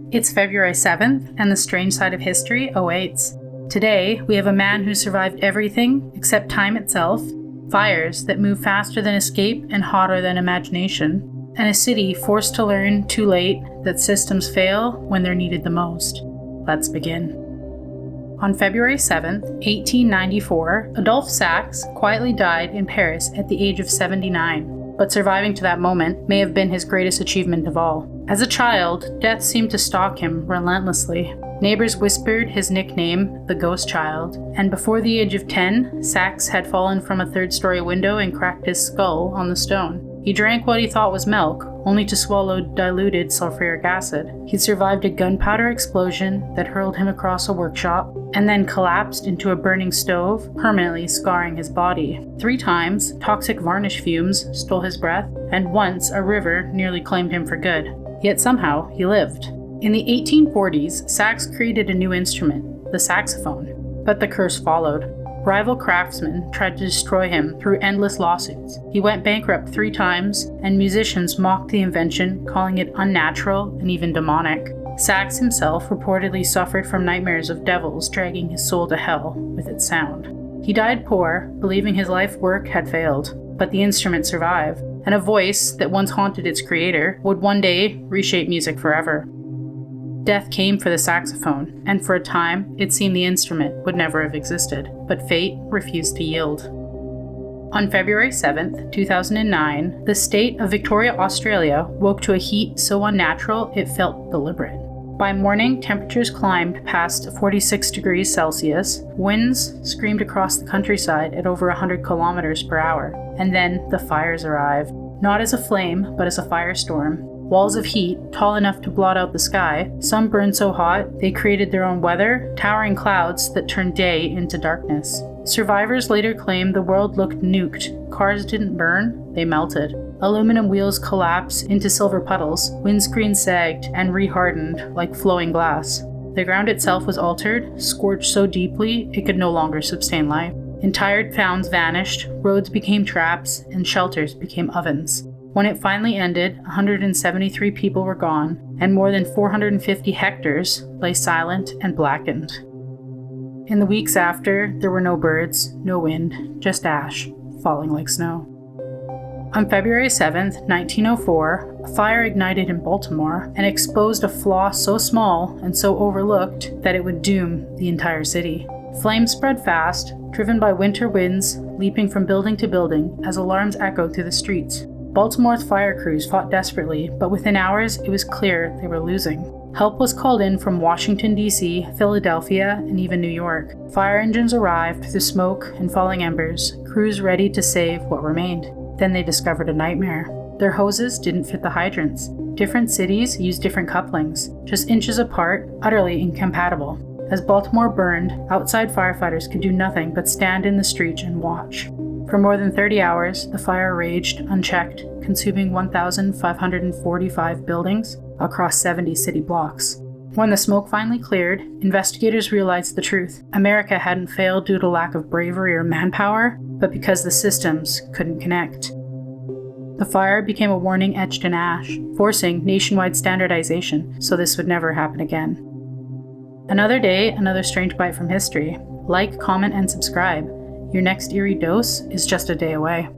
It's February 7th, and the strange side of history awaits. Today, we have a man who survived everything except time itself, fires that move faster than escape and hotter than imagination, and a city forced to learn too late that systems fail when they're needed the most. Let's begin. On February 7th, 1894, Adolphe Sax quietly died in Paris at the age of 79. But surviving to that moment may have been his greatest achievement of all. As a child, death seemed to stalk him relentlessly. Neighbors whispered his nickname, the Ghost Child, and before the age of 10, Sax had fallen from a third-story window and cracked his skull on the stone. He drank what he thought was milk, only to swallow diluted sulfuric acid. He survived a gunpowder explosion that hurled him across a workshop, and then collapsed into a burning stove, permanently scarring his body. 3 times, toxic varnish fumes stole his breath, and once a river nearly claimed him for good. Yet somehow, he lived. In the 1840s, Sax created a new instrument, the saxophone. But the curse followed. Rival craftsmen tried to destroy him through endless lawsuits. He went bankrupt 3 times, and musicians mocked the invention, calling it unnatural and even demonic. Sax himself reportedly suffered from nightmares of devils dragging his soul to hell with its sound. He died poor, believing his life work had failed, but the instrument survived, and a voice that once haunted its creator would one day reshape music forever. Death came for the saxophone, and for a time, it seemed the instrument would never have existed, but fate refused to yield. On February 7th, 2009, the state of Victoria, Australia woke to a heat so unnatural it felt deliberate. By morning, temperatures climbed past 46 degrees Celsius, winds screamed across the countryside at over 100 kilometers per hour, and then the fires arrived. Not as a flame, but as a firestorm. Walls of heat, tall enough to blot out the sky, some burned so hot they created their own weather, towering clouds that turned day into darkness. Survivors later claimed the world looked nuked. Cars didn't burn, they melted. Aluminum wheels collapsed into silver puddles, windscreens sagged and rehardened like flowing glass. The ground itself was altered, scorched so deeply it could no longer sustain life. Entire towns vanished, roads became traps, and shelters became ovens. When it finally ended, 173 people were gone, and more than 450 hectares lay silent and blackened. In the weeks after, there were no birds, no wind, just ash, falling like snow. On February 7th, 1904, a fire ignited in Baltimore and exposed a flaw so small and so overlooked that it would doom the entire city. Flames spread fast, driven by winter winds, leaping from building to building as alarms echoed through the streets. Baltimore's fire crews fought desperately, but within hours it was clear they were losing. Help was called in from Washington, D.C., Philadelphia, and even New York. Fire engines arrived through smoke and falling embers, crews ready to save what remained. Then they discovered a nightmare. Their hoses didn't fit the hydrants. Different cities used different couplings, just inches apart, utterly incompatible. As Baltimore burned, outside firefighters could do nothing but stand in the street and watch. For more than 30 hours, the fire raged unchecked, consuming 1,545 buildings across 70 city blocks. When the smoke finally cleared, investigators realized the truth. America hadn't failed due to lack of bravery or manpower, but because the systems couldn't connect. The fire became a warning etched in ash, forcing nationwide standardization so this would never happen again. Another day, another strange bite from history. Like, comment, and subscribe. Your next eerie dose is just a day away.